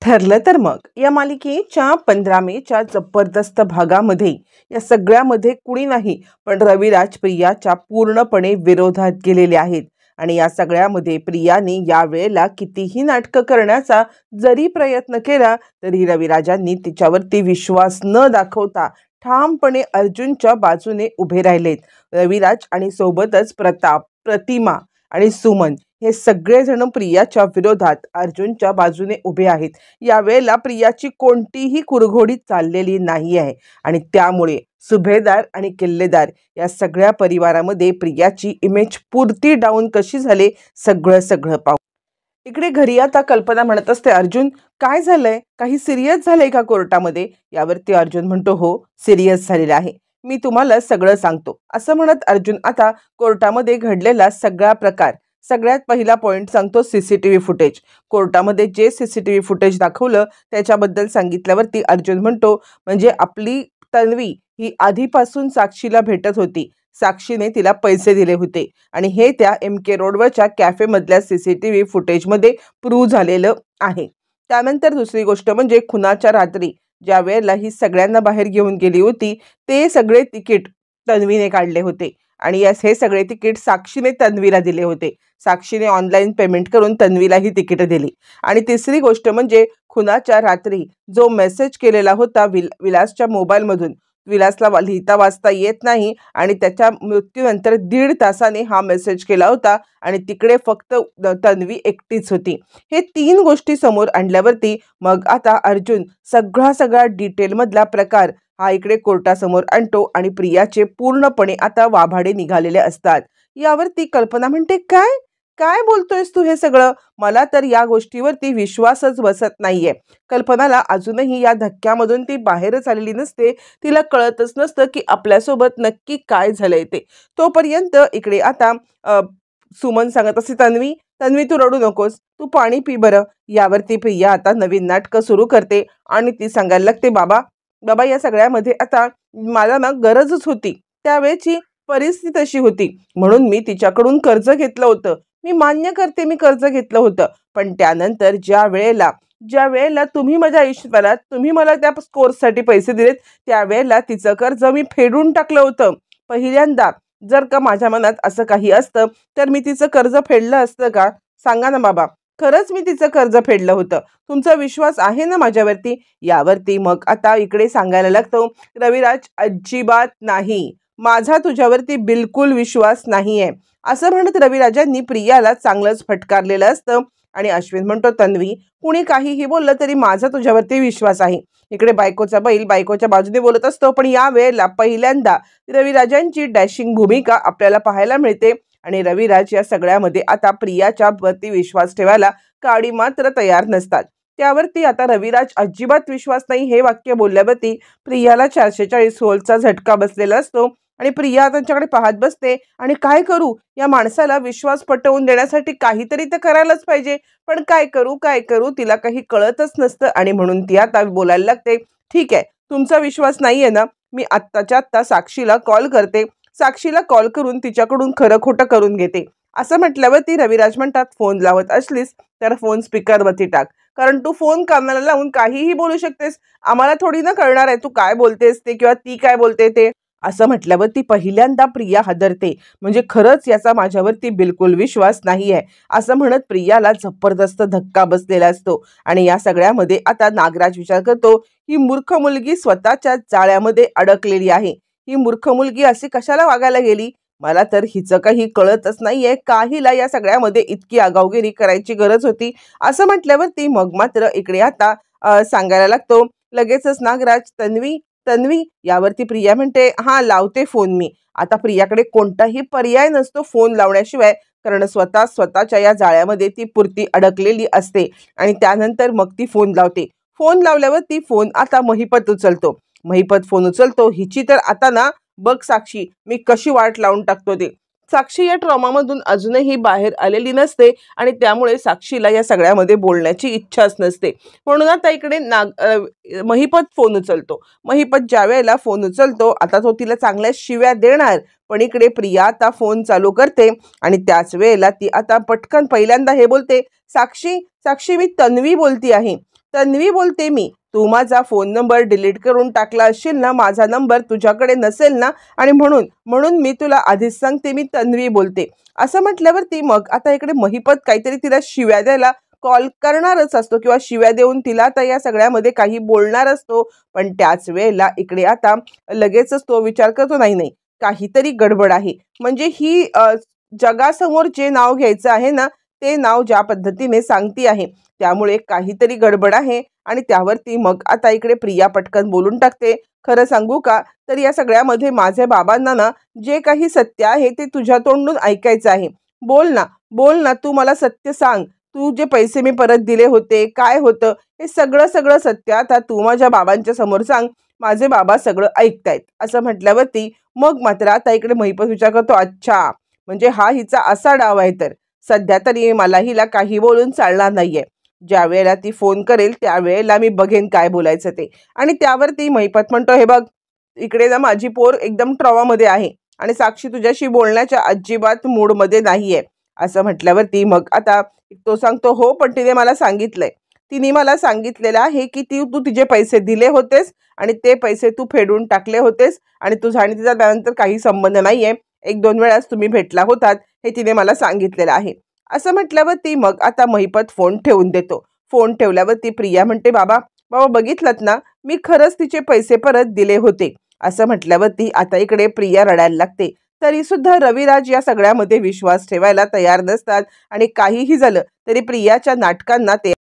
ठरलं तर मग या मालिकेच्या 15 मेच्या जबरदस्त भागामध्ये या सगळ्यामध्ये कुणी नाही पण रविराज प्रियाच्या पूर्णपणे विरोधात गेलेले आहेत आणि या सगळ्यामध्ये प्रियाने या वेळेला कितीही नाटकं करण्याचा जरी प्रयत्न केला तरी रविराजांनी तिच्यावरती विश्वास न दाखवता ठामपणे अर्जुनच्या बाजूने उभे राहिलेत। रविराज आणि सोबतच प्रताप, प्रतिमा आणि सुमन हे सगळेजण प्रियाच्या विरोधात अर्जुनच्या बाजूने उभे आहेत। यावेळेला प्रियाची कोणतीही कुरघोडी चाललेली नाही आहे आणि त्यामुळे सुभेदार आणि किल्लेदार या सगळ्या परिवारामध्ये प्रियाची इमेज पूर्ती डाऊन कशी झाले सगळं पाहू। इकडे घरी आता कल्पना म्हणत असते, अर्जुन काय झालंय, काही सिरियस झालंय का कोर्टामध्ये? यावरती अर्जुन म्हणतो, हो सिरियस झालेलं आहे, मी तुम्हाला सगळं सांगतो। असं म्हणत अर्जुन आता कोर्टामध्ये घडलेला सगळा प्रकार, सगळ्यात पहिला पॉइंट सांगतो, सीसीटीव्ही फुटेज। कोर्टामध्ये जे सीसीटीव्ही फुटेज दाखवलं त्याच्याबद्दल सांगितल्यावरती अर्जुन म्हणतो, म्हणजे आपली तन्वी ही आधीपासून साक्षीला भेटत होती, साक्षीने तिला पैसे दिले होते आणि हे त्या MK रोडवरच्या कॅफेमधल्या सीसीटीव्ही फुटेजमध्ये प्रूव्ह झालेलं आहे। त्यानंतर दुसरी गोष्ट म्हणजे खुनाच्या रात्री ज्या वेळेला ही सगळ्यांना बाहेर घेऊन गेली होती ते सगळे तिकीट तन्वीने काढले होते आणि हे सगळे तिकीट साक्षीने तन्वीला दिले होते। साक्षीने ऑनलाईन पेमेंट करून तन्वीला ही तिकीट दिली। आणि तिसरी गोष्ट म्हणजे खुनाच्या रात्री जो मेसेज केलेला होता विलासच्या मोबाईलमधून, विलासला लिहिता वाचता येत नाही आणि त्याच्या मृत्यूनंतर 1.5 तासाने हा मेसेज केला होता आणि तिकडे फक्त तन्वी एकटीच होती। हे 3 गोष्टी समोर आणल्यावरती मग आता अर्जुन सगळा डिटेलमधला प्रकार हा इकडे कोर्टासमोर आणतो आणि प्रियाचे पूर्णपणे आता वाभाडे निघालेले असतात। यावरती कल्पना म्हणते, काय काय बोलतोयस तू हे सगळं? मला तर या गोष्टीवरती विश्वासच बसत नाहीये। कल्पनाला अजूनही या धक्क्यामधून ती बाहेरच आलेली नसते, तिला कळतच नसतं की आपल्यासोबत नक्की काय झालंय ते। तोपर्यंत इकडे आता सुमन सांगत असते, तन्वी तू रडू नकोस, तू पाणी पी बरं। यावरती प्रिया आता नवीन नाटकं सुरू करते आणि ती सांगायला लागते, बाबा या सगळ्यामध्ये आता मला ना गरजच होती, त्यावेळेची परिस्थिती तशी होती म्हणून मी तिच्याकडून कर्ज घेतलं होतं। मी मान्य करते मी कर्ज घेतलं होतं, पण त्यानंतर ज्या वेळेला तुम्ही माझ्या आयुष्यात आलात, तुम्ही मला त्या कोर्ससाठी पैसे दिलेत, त्यावेळेला तिचं कर्ज मी फेडून टाकलं होतं। पहिल्यांदा जर का माझ्या मनात असं काही असतं तर मी तिचं कर्ज फेडलं असतं का? सांगा ना बाबा, खरंच मी तिचं कर्ज फेडलं होतं। तुमचा विश्वास आहे ना माझ्यावरती? यावरती मग आता इकडे सांगायला लागतो, रविराज अजिबात नाही, माझा तुझ्यावरती बिलकुल विश्वास नाहीये। असं म्हणत रविराजांनी प्रियाला चांगलंच फटकारलेलं असतं आणि अश्विन म्हणतो, तन्वी कुणी काहीही बोललं तरी माझा तुझ्यावरती विश्वास आहे। इकडे बायकोचा बैल बायकोच्या बाजूने बोलत असतो, पण या वेळेला पहिल्यांदा रविराजांची डॅशिंग भूमिका आपल्याला पाहायला मिळते आणि रविराज या सगळ्यामध्ये आता प्रियाच्या वरती विश्वास ठेवायला काडी मात्र तयार नसतात। त्यावरती आता रविराज अजिबात विश्वास नाही हे वाक्य बोलल्यावरती प्रियाला 440 व्होल्टचा झटका बसलेला असतो आणि प्रिया त्यांच्याकडे पाहत बसते आणि काय करू, या माणसाला विश्वास पटवून देण्यासाठी काहीतरी तर करायलाच पाहिजे, पण काय करू तिला काही कळतच नसतं आणि म्हणून ती आता बोलायला लागते, ठीक आहे तुमचा विश्वास नाहीये ना, मी आत्ताच्या आत्ता साक्षीला कॉल करते, साक्षीला कॉल करून तिच्याकडून खरं खोटं करून घेते। असं म्हटल्यावरती रविराज म्हणतात, फोन लावत असलीस तर फोन स्पीकरवरती टाक, कारण तू फोन कानाला लावून काहीही बोलू शकतेस, आम्हाला थोडी ना कळणार आहे तू काय बोलतेस ते किंवा ती काय बोलते ते। असं म्हटल्यावरती पहिल्यांदा प्रिया हादरते, म्हणजे खरंच याचा माझ्यावरती बिलकुल विश्वास नाहीये। असं म्हणत प्रियाला जबरदस्त धक्का बसलेला असतो आणि या सगळ्यामध्ये आता नागराज विचार करतो, ही मूर्ख मुलगी स्वतःच्या जाळ्यामध्ये अडकलेली आहे, ही मूर्ख मुलगी अशी कशाला वागायला गेली? मला तर हिचं काही कळतच नाहीये, काहीला या सगळ्यामध्ये इतकी आगाऊगिरी करायची गरज होती। असं म्हटल्यावरती मग मात्र इकडे आता सांगायला लागतो लगेचच नागराज, तन्वी यावरती प्रिया म्हणते, हा लावते फोन मी। आता प्रियाकडे कोणताही पर्याय नसतो फोन लावण्याशिवाय, कारण स्वतःच्या या जाळ्यामध्ये ती पुरती अडकलेली असते आणि त्यानंतर मग ती फोन लावते। फोन लावल्यावर ती फोन आता महिपत फोन उचलतो, हिची तर आता ना बघ साक्षी मी कशी वाट लावून टाकतो ते। साक्षी या ट्रॉमामधून अजूनही बाहेर आलेली नसते आणि त्यामुळे साक्षीला या सगळ्यामध्ये बोलण्याची इच्छाच नसते, म्हणून आता इकडे महिपत फोन उचलतो। महिपत ज्या वेळेला फोन उचलतो आता तो तिला चांगल्या शिव्या देणार, पण इकडे प्रिया आता फोन चालू करते आणि त्याच वेळेला ती आता पटकन पहिल्यांदा हे बोलते, साक्षी मी तन्वी बोलती आहे। तन्वी बोलते मी. तू माझा फोन नंबर डिलीट करून टाकला असशील ना, माझा नंबर तुझ्याकडे नसेल ना, आणि म्हणून म्हणून मी तुला आधीच सांगते, मी तन्वी बोलते. असं म्हटल्यावरती मग आता इकडे महिपत काहीतरी तिला शिव्या द्यायला कॉल करणारच असतो किंवा शिव्या देऊन तिला आता या सगळ्यामध्ये काही बोलणार असतो. पण त्याच वेळेला इकडे आता लगेचच तो विचार करतो, नाही नाही, काहीतरी गडबड आहे. म्हणजे ही जगासमोर जे नाव घ्यायचं आहे ना, ते नाव ज्या पद्धतीने सांगती आहे, त्यामुळे काहीतरी गडबड आहे. आणि त्यावरती मग आता इकडे प्रिया पटकन बोलून टाकते, खरं सांगू का, तर या सगळ्यामध्ये माझ्या बाबांना ना जे काही सत्य आहे ते तुझ्या तोंडून ऐकायचं आहे. बोल ना, बोल ना, तू मला सत्य सांग. तू जे पैसे मी परत दिले होते, काय होतं, हे सगळं सगळं सत्य आता तू माझ्या बाबांच्या समोर सांग. माझे बाबा सगळं ऐकतायत. असं म्हटल्यावरती मग मात्र आता इकडे महिपत विचार करतो, अच्छा, म्हणजे हा हिचा असा डाव आहे. तर सध्या तरी मला हिला काही बोलून चालणार नाहीये. ज्या वेळेला ती फोन करेल त्यावेळेला मी बघेन काय बोलायचं ते. आणि त्यावरती महिपत म्हणतो, हे बघ, इकडे ना माझी पोर एकदम ट्रॉमामध्ये आहे आणि साक्षी तुझ्याशी बोलण्याच्या अजिबात मूडमध्ये नाहीये. असं म्हटल्यावरती मग आता तो सांगतो, हो, पण तिने मला सांगितलंय. तिने मला सांगितलेलं आहे की तू तिचे पैसे दिले होतेस आणि ते पैसे तू फेडून टाकले होतेस आणि तुझा आणि तिचा त्यानंतर काही संबंध नाहीये. 1-2 वेळाच तुम्ही भेटला होतात, हे तिने मला सांगितलेलं आहे. असं म्हटल्यावरती मग आता महिपत फोन ठेवून देतो. फोन ठेवल्यावरती प्रिया म्हणते, बाबा बाबा बघितलंत ना, मी खरंच तिचे पैसे परत दिले होते. असं म्हटल्यावरती आता इकडे प्रिया रडायला लागते. तरी सुद्धा रविराज या सगळ्यामध्ये विश्वास ठेवायला तयार नसतात आणि काहीही झालं तरी प्रियाच्या नाटकांना ते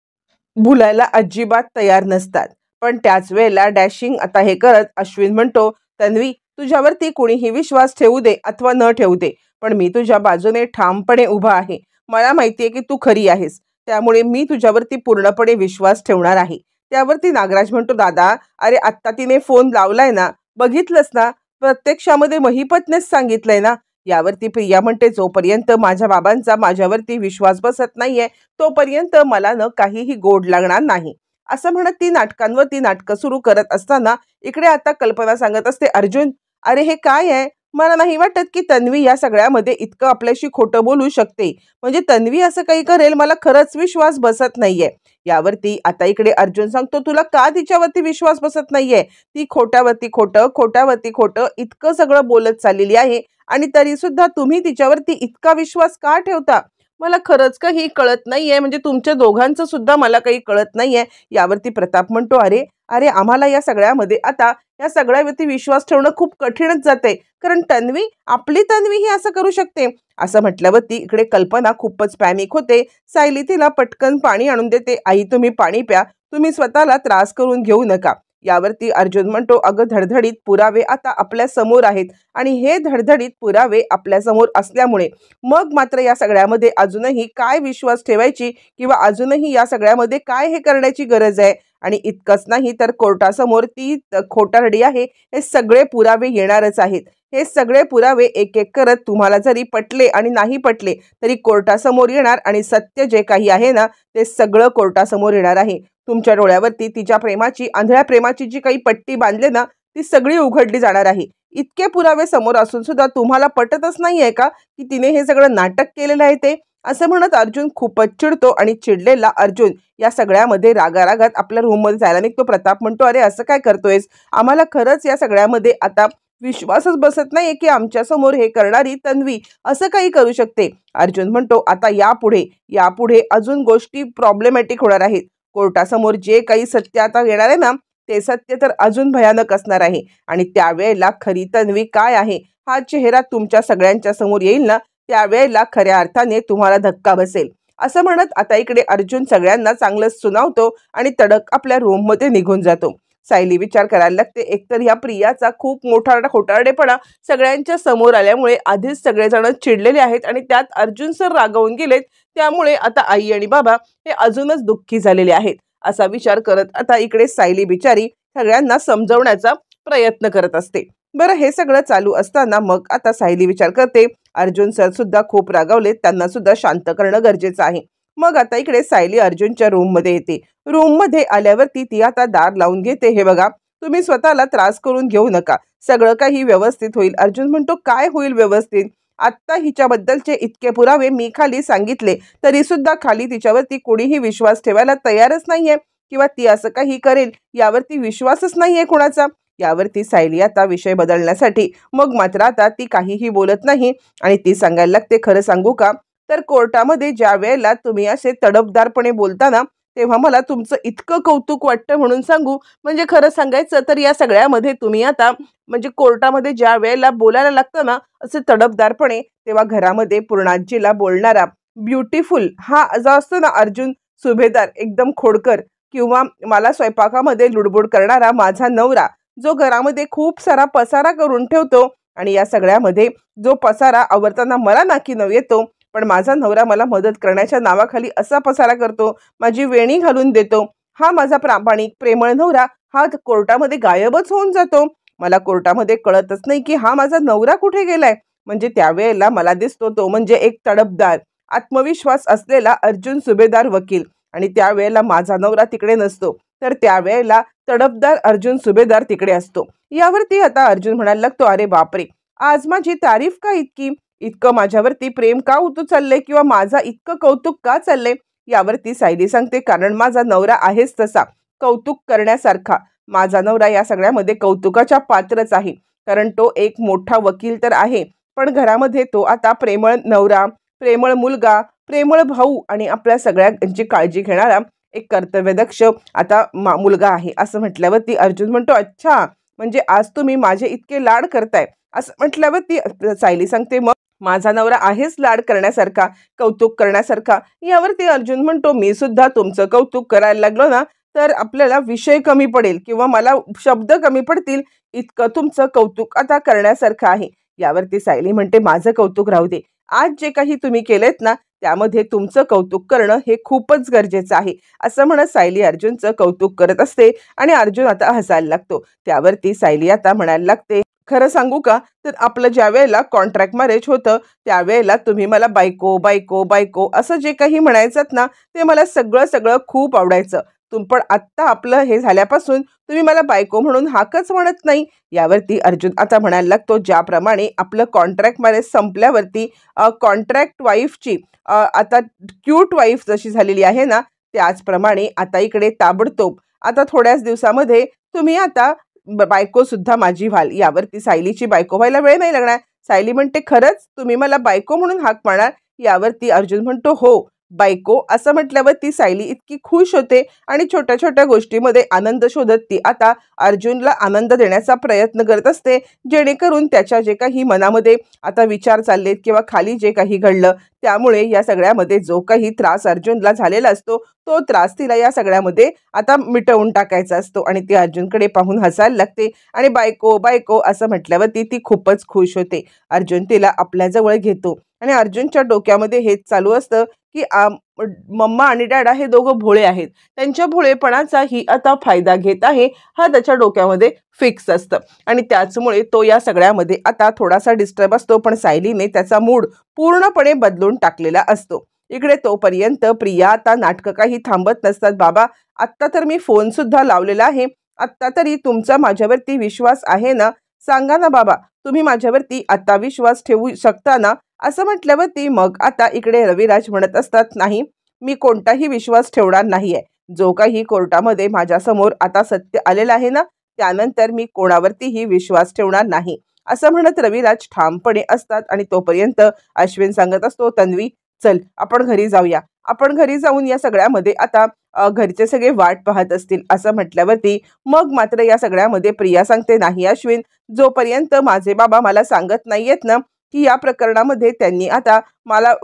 भुलायला अजिबात तयार नसतात. पण त्याच वेळेला डॅशिंग आता हे करत अश्विन म्हणतो, तन्वी, तुझ्यावरती कोणीही विश्वास ठेवू दे अथवा न ठेवू दे, पण मी तुझ्या बाजूने ठामपणे उभा आहे. मला माहितीये की तू खरी आहेस, त्यामुळे मी तुझ्यावरती पूर्णपणे विश्वास ठेवणार आहे. त्यावरती नागराज म्हणतो, दादा, अरे आत्ता तिने फोन लावलाय ना, बघितलंस ना, प्रत्यक्षामध्ये महिपतनेच सांगितलंय ना. यावरती प्रिया म्हणते, जोपर्यंत माझ्या बाबांचा माझ्यावरती विश्वास बसत नाहीये तोपर्यंत मला न काहीही गोड लागणार नाही. असं म्हणत ती नाटकांवरती नाटकं सुरू करत असताना इकडे आता कल्पना सांगत असते, अर्जुन, अरे हे काय आहे? मला नाही वाटत की तन्वी या सगळ्यामध्ये इतकं आपल्याशी खोटं बोलू शकते. म्हणजे तन्वी असं काही करेल, मला खरंच विश्वास बसत नाहीये. यावरती आता इकडे अर्जुन सांगतो, तुला का तिच्यावरती विश्वास बसत नाहीये? ती खोट्यावरती खोटं, खोट्यावरती खोटं इतकं सगळं बोलत चाललेली आहे आणि तरी सुद्धा तुम्ही तिच्यावरती इतका विश्वास का ठेवता? मला खरंच काही कळत नाहीये. म्हणजे तुमच्या दोघांचं सुद्धा मला काही कळत नाहीये. यावरती प्रताप म्हणतो, अरे अरे, आम्हाला या सगळ्यामध्ये आता या सगळ्यावरती विश्वास ठेवणं खूप कठीणच जाते, कारण तन्वी, आपली तन्वी ही असं करू शकते. असं म्हटल्यावरती इकडे कल्पना खूपच पॅनिक होते. सायली तिला पटकन पाणी आणून देते. आई, तुम्ही पाणी प्या, तुम्ही स्वतःला त्रास करून घेऊ नका. यावरती अर्जुन म्हणतो, अगं, धडधडीत पुरावे आता आपल्या समोर आहेत आणि हे धडधडीत पुरावे आपल्या समोर असल्यामुळे मग मात्र या सगळ्यामध्ये अजूनही काय विश्वास ठेवायची किंवा अजूनही या सगळ्यामध्ये काय हे करण्याची गरज आहे? आणि इतकंच नाही तर कोर्टासमोर ती खोटारडी आहे, हे सगळे पुरावे येणारच आहेत. हे सगळे पुरावे एक एक करत तुम्हाला जरी पटले आणि नाही पटले तरी कोर्टासमोर येणार आणि सत्य जे काही आहे ना, ते सगळं कोर्टासमोर येणार आहे. तुमच्या डोळ्यावरती तिच्या प्रेमाची, आंधळ्या प्रेमाची जी काही पट्टी बांधली ना, ती सगळी उघडली जाणार आहे. इतके पुरावे समोर असून सुद्धा तुम्हाला पटतच नाहीये का की तिने हे सगळं नाटक केलेलं आहे ते? असं म्हणत अर्जुन खूपच चिडतो आणि चिडलेला अर्जुन या सगळ्यामध्ये रागारागात आपल्या रूममध्ये जायला निघतो. प्रताप म्हणतो, अरे असं काय करतोयस? आम्हाला खरंच या सगळ्यामध्ये आता विश्वासच बसत नाहीये की आमच्या समोर हे करणारी तन्वी असं काही करू शकते. अर्जुन म्हणतो, आता यापुढे यापुढे अजून गोष्टी प्रॉब्लेमॅटिक होणार आहेत. कोर्टासमोर जे काही सत्य आता येणार आहे ना, ते सत्य तर अजून भयानक असणार आहे आणि त्यावेळेला खरी तन्वी काय आहे हा चेहरा तुमच्या सगळ्यांच्या समोर येईल ना, त्यावेळेला खऱ्या अर्थाने तुम्हाला धक्का बसेल. असं म्हणत आता इकडे अर्जुन सगळ्यांना चांगलं सुनावतो आणि तडक आपल्या रूममध्ये निघून जातो. सायली विचार करायला लागते, एकतर ह्या प्रियाचा खूप मोठा खोटारडेपणा सगळ्यांच्या समोर आल्यामुळे आधीच सगळेजण चिडलेले आहेत आणि त्यात अर्जुन सर रागावून गेलेत, त्यामुळे आता आई आणि बाबा हे अजूनच दुःखी झालेले आहेत. असा विचार करत आता इकडे सायली बिचारी सगळ्यांना समजवण्याचा प्रयत्न करत असते. बरं, हे सगळं चालू असताना मग आता सायली विचार करते, अर्जुन सर सुद्धा खूप रागावलेत, त्यांना सुद्धा शांत करणं गरजेचं आहे. मग आता इकडे सायली अर्जुनच्या रूममध्ये येते. रूममध्ये आल्यावरती ती आता दार लावून घेते. हे बघा, तुम्ही स्वतःला त्रास करून घेऊ नका, सगळं काही व्यवस्थित होईल. अर्जुन म्हणतो, काय होईल व्यवस्थित? आत्ता हिच्याबद्दलचे इतके पुरावे मी खाली सांगितले तरी सुद्धा खाली तिच्यावरती कोणीही विश्वास ठेवायला तयारच नाहीये. किंवा ती असं काही करेल यावरती विश्वासच नाहीये कुणाचा. यावरती सायली आता विषय बदलण्यासाठी मग मात्र आता ती काहीही बोलत नाही आणि ती सांगायला लागते, खरं सांगू का, तर कोर्टामध्ये ज्या वेळेला तुम्ही असे तडफदारपणे बोलता तेव्हा मला तुमचं इतकं कौतुक वाटतं म्हणून सांगू. म्हणजे खरं सांगायचं तर या सगळ्यामध्ये तुम्ही आता म्हणजे कोर्टामध्ये ज्या वेळेला बोलायला लागतं ना असे तडफदारपणे, तेव्हा घरामध्ये पूर्णाजीला बोलणारा ब्युटिफुल हा जो असतो ना अर्जुन सुभेदार एकदम खोडकर, किंवा मला स्वयंपाकामध्ये लुडबुड करणारा माझा नवरा, जो घरामध्ये खूप सारा पसारा करून ठेवतो आणि या सगळ्यामध्ये जो पसारा आवरताना मला नाकी नऊ येतो, पण माझा नवरा मला मदत करण्याच्या नावाखाली असा पसारा करतो, माझी वेणी घालून देतो, हा माझा प्रामाणिक प्रेमळ नवरा हा कोर्टामध्ये गायबच होऊन जातो. मला कोर्टामध्ये कळतच नाही की हा माझा नवरा कुठे गेलाय. म्हणजे त्यावेळेला मला दिसतो तो म्हणजे एक तडफदार आत्मविश्वास असलेला अर्जुन सुभेदार वकील, आणि त्यावेळेला माझा नवरा तिकडे नसतो, तर त्यावेळेला तडफदार अर्जुन सुभेदार तिकडे असतो. यावरती आता अर्जुन म्हणायला लागतो, अरे बापरे, आज माझी तारीफ का इतकी, इतकं माझ्यावरती प्रेम का उतू चाललंय किंवा माझा इतकं कौतुक का चाललंय. यावरती सायली सांगते, कारण माझा नवरा आहेच तसा कौतुक करण्यासारखा. माझा नवरा या सगळ्यांमध्ये कौतुकाच्या पात्रच आहे, कारण तो एक मोठा वकील तर आहे, पण घरामध्ये तो आता प्रेमळ नवरा, प्रेमळ मुलगा, प्रेमळ भाऊ आणि आपल्या सगळ्यांची काळजी घेणारा एक कर्तव्यदक्ष आता मुलगा आहे. असं म्हटल्यावरती अर्जुन म्हणतो, अच्छा, म्हणजे आज तुम्ही माझे इतके लाड करताय. असं म्हटल्यावरती सायली सांगते, मग माझा नवरा आहेच लाड करण्यासारखा, कौतुक करण्यासारखा. यावरती अर्जुन म्हणतो, मी सुद्धा तुमचं कौतुक करायला लागलो ना तर आपल्याला विषय कमी पडेल किंवा मला शब्द कमी पडतील, इतकं तुमचं कौतुक आता करण्यासारखं आहे. यावरती सायली म्हणते, माझं कौतुक राहू दे, आज जे काही तुम्ही केलेत ना त्यामध्ये तुमचं कौतुक करणं हे खूपच गरजेचं आहे. असं म्हणत सायली अर्जुनचं कौतुक करत असते आणि अर्जुन आता हसायला लागतो. त्यावरती सायली आता म्हणायला लागते, खरं सांगू का, तर आपलं ज्या वेळेला कॉन्ट्रॅक्ट मॅरेज होतं त्यावेळेला तुम्ही मला बायको बायको बायको असं जे काही म्हणायचं ना ते मला सगळं सगळं खूप आवडायचं. पण आत्ता आपलं हे झाल्यापासून तुम्ही मला बायको म्हणून हाकच म्हणत नाही. यावरती अर्जुन आता म्हणायला लागतो, ज्याप्रमाणे आपलं कॉन्ट्रॅक्ट मॅरेज संपल्यावरती कॉन्ट्रॅक्ट वाईफची आता क्यूट वाईफ जशी झालेली आहे ना, त्याचप्रमाणे आता इकडे ताबडतोब आता थोड्याच दिवसामध्ये तुम्ही आता बायको सुद्धा माझी व्हाल. यावरती सायलीची बायको व्हायला वेळ नाही लागणार. सायली म्हणते, खरंच तुम्ही मला बायको म्हणून हाक मारणार. यावरती अर्जुन म्हणतो, हो बायको. असं म्हटल्यावर ती सायली इतकी खुश होते आणि छोट्या छोट्या गोष्टीमध्ये आनंद शोधत ती आता अर्जुनला आनंद देण्याचा प्रयत्न करत असते, जेणेकरून त्याच्या जे काही मनामध्ये आता विचार चाललेत किंवा खाली जे काही घडलं त्यामुळे या सगळ्यामध्ये जो काही त्रास अर्जुनला झालेला असतो तो त्रास तिला या सगळ्यामध्ये आता मिटवून टाकायचा असतो. आणि ती अर्जुनकडे पाहून हसायला लागते आणि बायको बायको असं म्हटल्यावरती ती खूपच खुश होते. अर्जुन तिला आपल्याजवळ घेतो आणि अर्जुनच्या डोक्यामध्ये हेच चालू असतं की मम्मा आणि डॅडा हे दोघं भोळे आहेत, त्यांच्या भोळेपणाचा ही आता फायदा घेत आहे, हा त्याच्या डोक्यामध्ये फिक्स असतं आणि त्याचमुळे तो या सगळ्यामध्ये आता थोडासा डिस्टर्ब असतो. पण सायलीने त्याचा मूड पूर्णपणे बदलून टाकलेला असतो. इकडे तोपर्यंत प्रिया आता नाटकं काही थांबत नसतात. बाबा, आत्ता तर मी फोन सुद्धा लावलेला आहे, आत्ता तरी तुमचा माझ्यावरती विश्वास आहे ना, सांगा ना बाबा, तुम्ही माझ्यावरती आता विश्वास ठेवू शकता ना. असं म्हटल्यावरती मग आता इकडे रविराज म्हणत असतात, नाही, मी कोणताही विश्वास ठेवणार नाहीये. जो काही कोर्टामध्ये माझ्यासमोर आता सत्य आलेलं आहे ना त्यानंतर मी कोणावरतीही विश्वास ठेवणार नाही. असं म्हणत रविराज ठामपणे असतात आणि तोपर्यंत अश्विन सांगत असतो, तन्वी चल आपण घरी जाऊया. आपण घरी जाऊन या सगळ्यामध्ये आता घरचे सगळे वाट पाहत असतील. असं म्हटल्यावरती मग मात्र या सगळ्यामध्ये प्रिया सांगते, नाही अश्विन, जोपर्यंत माझे बाबा मला सांगत नाहीयेत ना की या प्रकरणामध्ये त्यांनी आता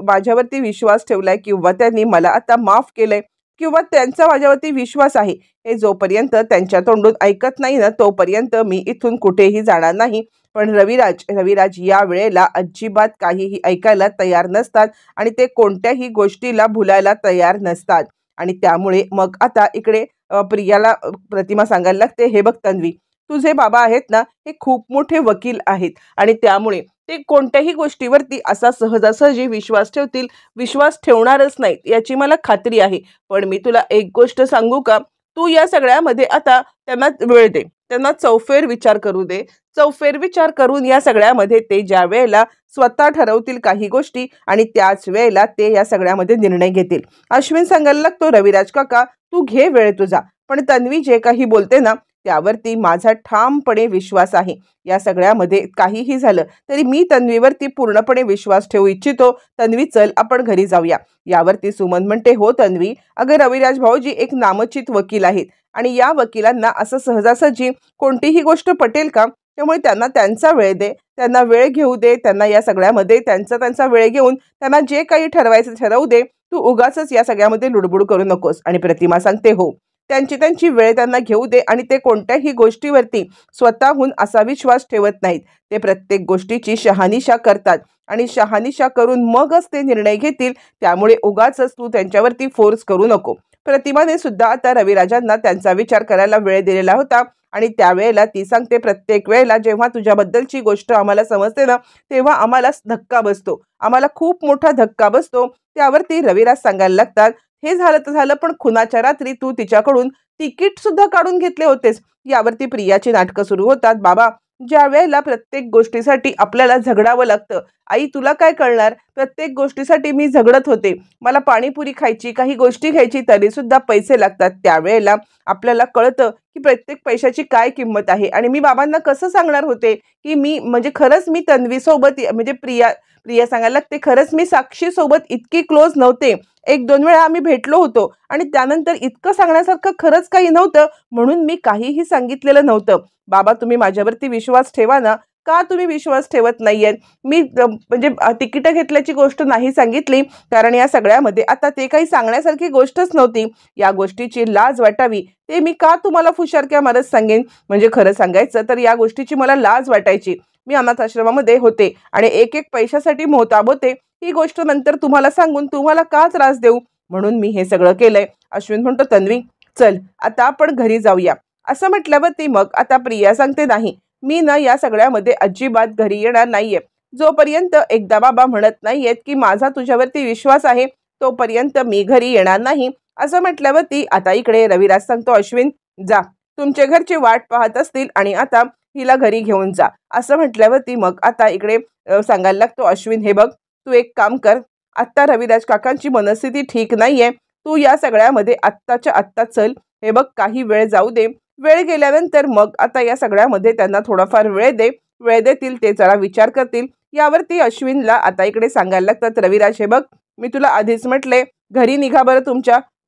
माझ्यावरती विश्वास ठेवलाय किंवा त्यांनी मला आता माफ केलंय किंवा त्यांचा माझ्यावरती विश्वास आहे, हे जोपर्यंत त्यांच्या तोंडून ऐकत नाही ना तोपर्यंत मी इथून कुठेही जाणार नाही. पण रविराज या वेळेला अजिबात काहीही ऐकायला तयार नसतात आणि ते कोणत्याही गोष्टीला भुलायला तयार नसतात. आणि त्यामुळे मग आता इकडे प्रियाला प्रतिमा सांगायला लागते, हे बघ तन्वी, तुझे बाबा आहेत ना हे खूप मोठे वकील आहेत आणि त्यामुळे ते कोणत्याही गोष्टीवरती असा सहजासहजी विश्वास ठेवतील, विश्वास ठेवणारच नाहीत याची मला खात्री आहे. पण मी तुला एक गोष्ट सांगू का, तू या सगळ्यामध्ये आता त्यांना वेळ दे, त्यांना चौफेर विचार करू दे. चौफेर विचार करून या सगळ्यामध्ये ते ज्या वेळेला स्वतः ठरवतील काही गोष्टी आणि त्याच वेळेला ते या सगळ्यामध्ये निर्णय घेतील. अश्विन सांगायला लागतो, रविराज काका तू घे वेळ तुझा, पण तन्वी जे काही बोलते ना त्यावरती माझा ठामपणे विश्वास आहे. या सगळ्यामध्ये काहीही झालं तरी मी तन्वीवरती पूर्णपणे विश्वास ठेवू इच्छितो. तन्वी चल आपण घरी जाऊया. यावरती सुमन म्हणते हो तन्वी, अगं रविराज भाऊजी एक नामचित वकील आहेत आणि या वकिलांना असं सहजासहजी कोणतीही गोष्ट पटेल का? त्यामुळे त्यांना त्यांचा वेळ दे, त्यांना वेळ घेऊ दे, त्यांना या सगळ्यामध्ये त्यांचा वेळ घेऊन त्यांना जे काही ठरवायचं ठरवू दे. तू उगाचच या सगळ्यामध्ये लुडबुड करू नकोस. आणि प्रतिमा सांगते हो, त्यांची वेळ त्यांना घेऊ दे आणि ते कोणत्याही गोष्टीवरती स्वतःहून असा विश्वास ठेवत नाहीत. ते प्रत्येक गोष्टीची शहानिशा करतात आणि शहानिशा करून मगच ते निर्णय घेतील. त्यामुळे उगाचच तू त्यांच्यावरती फोर्स करू नको. प्रतिमाने सुद्धा आता रविराजांना त्यांचा विचार करायला वेळ दिलेला होता आणि त्यावेळेला ती सांगते प्रत्येक वेळेला जेव्हा तुझ्याबद्दलची गोष्ट आम्हाला समजते ना तेव्हा आम्हाला धक्का बसतो, आम्हाला खूप मोठा धक्का बसतो. त्यावरती रविराज सांगायला लागतात हे झालं तर झालं, पण खुनाच्या रात्री तू तिच्याकडून तिकीट सुद्धा काढून घेतले होतेस. यावरती प्रियाची नाटकं सुरू होतात. बाबा, ज्या वेळेला प्रत्येक गोष्टीसाठी आपल्याला झगडावं लागतं, आई तुला काय कळणार, प्रत्येक गोष्टीसाठी मी झगडत होते. मला पाणीपुरी खायची, काही गोष्टी घ्यायची तरी सुद्धा पैसे लागतात. त्यावेळेला आपल्याला कळतं की प्रत्येक पैशाची काय किंमत आहे. आणि मी बाबांना कसं सांगणार होते की मी म्हणजे खरंच मी तन्वीसोबत म्हणजे प्रिया सांगायला लागते खरंच मी साक्षीसोबत इतकी क्लोज नव्हते. एक दोन वेळा आम्ही भेटलो होतो आणि त्यानंतर इतकं सांगण्यासारखं खरंच काही नव्हतं, म्हणून मी काहीही सांगितलेलं नव्हतं. बाबा तुम्ही माझ्यावरती विश्वास ठेवा ना. का तुम्ही विश्वास ठेवत नाहीयेत? मी म्हणजे तिकीटं घेतल्याची गोष्ट नाही सांगितली, कारण या सगळ्यामध्ये आता ते काही सांगण्यासारखी गोष्टच नव्हती. या गोष्टीची लाज वाटावी ते मी का तुम्हाला फुशारक्या मारत सांगेन? म्हणजे खरं सांगायचं तर या गोष्टीची मला लाज वाटायची. मी अनाथ आश्रमामध्ये होते आणि एक एक पैशासाठी मोहताब होते. ही गोष्ट नंतर तुम्हाला सांगून तुम्हाला का त्रास देऊ, म्हणून मी हे सगळं केलंय. अश्विन म्हणतो तन्वी चल आता आपण घरी जाऊया. असं म्हटल्यावरती मग आता प्रिया सांगते नाही, मी ना या सगळ्यामध्ये अजिबात घरी येणार नाहीये. जोपर्यंत एकदा बाबा म्हणत नाहीयेत की माझा तुझ्यावरती विश्वास आहे तोपर्यंत मी घरी येणार नाही. असं म्हटल्यावरती आता इकडे रविराज सांगतो अश्विन जा, तुमच्या घरची वाट पाहत असतील आणि आता हिला घरी घेऊन जा. असं म्हटल्यावरती मग आता इकडे सांगायला लागतो अश्विन हे बघ, तू एक काम कर, आत्ता रविराज काकांची मनस्थिती ठीक नाहीये, तू या सगळ्यामध्ये आत्ताच्या आत्ता चल. हे बघ काही वेळ जाऊ दे, वेळ गेल्यानंतर मग आता या सगळ्यामध्ये त्यांना थोडाफार वेळ दे, वेळ देतील ते जरा विचार करतील. यावरती अश्विनला आता इकडे सांगायला लागतात रविराज हे बघ, मी तुला आधीच म्हटले घरी निघा बरं,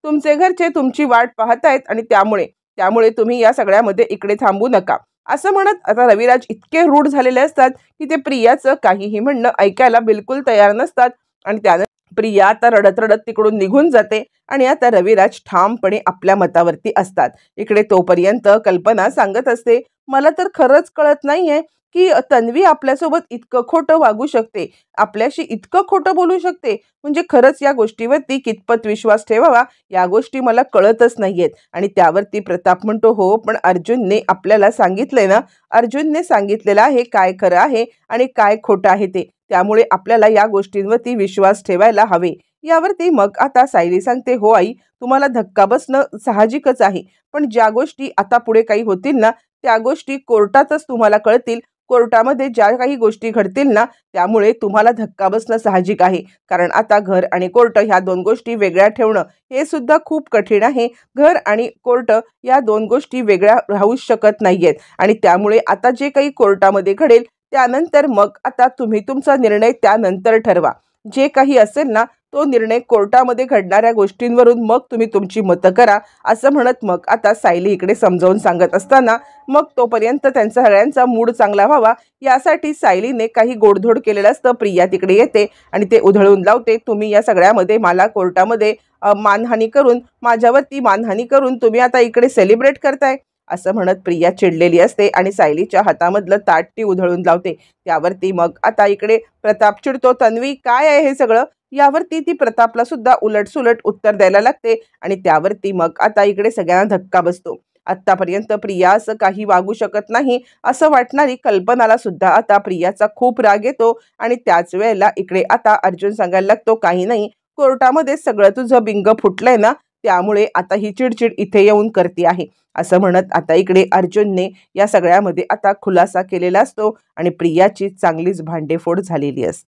तुमचे घरचे तुमची वाट पाहतायत आणि त्यामुळे तुम्ही या सगळ्यामध्ये इकडे थांबू नका. असं म्हणत आता रविराज इतके रूढ झालेले असतात की ते प्रियाचं काहीही म्हणणं ऐकायला बिलकुल तयार नसतात. आणि त्यानं प्रिया आता रडत रडत तिकडून निघून जाते आणि आता रविराज ठामपणे आपल्या मतावरती असतात. इकडे तोपर्यंत कल्पना सांगत असते मला तर खरंच कळत नाहीये की तन्वी आपल्यासोबत इतकं खोटं वागू शकते, आपल्याशी इतकं खोटं बोलू शकते. म्हणजे खरंच या गोष्टीवरती कितपत विश्वास ठेवावा या गोष्टी मला कळतच नाहीयेत. आणि त्यावरती प्रताप म्हणतो हो, पण अर्जुनने आपल्याला सांगितलंय ना, अर्जुनने सांगितलेलं आहे काय खरं आहे आणि काय खोटं आहे ते, त्यामुळे आपल्याला या गोष्टींवरती विश्वास ठेवायला हवे. यावरती मग आता सायली सांगते हो आई, तुम्हाला धक्का बसणं साहजिकच आहे, पण ज्या गोष्टी आता पुढे काही होतील ना त्या गोष्टी कोर्टातच तुम्हाला कळतील. कोर्टामध्ये ज्या काही गोष्टी घडतील ना त्यामुळे तुम्हाला धक्का बसणं साहजिक आहे. कारण आता घर आणि कोर्ट ह्या दोन गोष्टी वेगळ्या ठेवणं हे सुद्धा खूप कठीण आहे. घर आणि कोर्ट या दोन गोष्टी वेगळ्या राहू शकत नाहीयेत आणि त्यामुळे आता जे काही कोर्टामध्ये घडेल त्यानंतर मग आता तुम्ही तुमचा निर्णय त्यानंतर ठरवा. जे काही असेल ना तो निर्णय कोर्टामध्ये घडणाऱ्या गोष्टींवरून मग तुम्ही तुमची मतं करा. असं म्हणत मग आता सायली इकडे समजावून सांगत असताना मग तोपर्यंत त्यांचा सगळ्यांचा मूड चांगला व्हावा यासाठी सायलीने काही गोडधोड केलेलं असतं. प्रिया तिकडे येते आणि ते उधळून लावते, तुम्ही या सगळ्यामध्ये मला कोर्टामध्ये मानहानी करून माझ्यावरती मानहानी करून तुम्ही आता इकडे सेलिब्रेट करताय. असं म्हणत प्रिया चिडलेली असते आणि सायलीच्या हातामधलं ताट ती उधळून लावते. त्यावरती मग आता इकडे प्रताप चिडतो, तन्वी काय आहे हे सगळं? यावरती ती प्रतापला सुद्धा उलटसुलट उत्तर द्यायला लागते आणि त्यावरती मग आता इकडे सगळ्यांना धक्का बसतो. आत्तापर्यंत प्रिया असं काही वागू शकत नाही असं वाटणारी कल्पनाला सुद्धा आता प्रियाचा खूप राग येतो. आणि त्याच वेळेला इकडे आता अर्जुन सांगायला लागतो काही नाही, कोर्टामध्ये सगळं तुझं बिंग फुटलंय ना त्यामुळे आता ही चिडचिड इथे येऊन करते आहे. असं म्हणत आता इकडे अर्जुनने या सगळ्यामध्ये आता खुलासा केलेला असतो आणि प्रियाची चांगलीच भांडेफोड झालेली असते.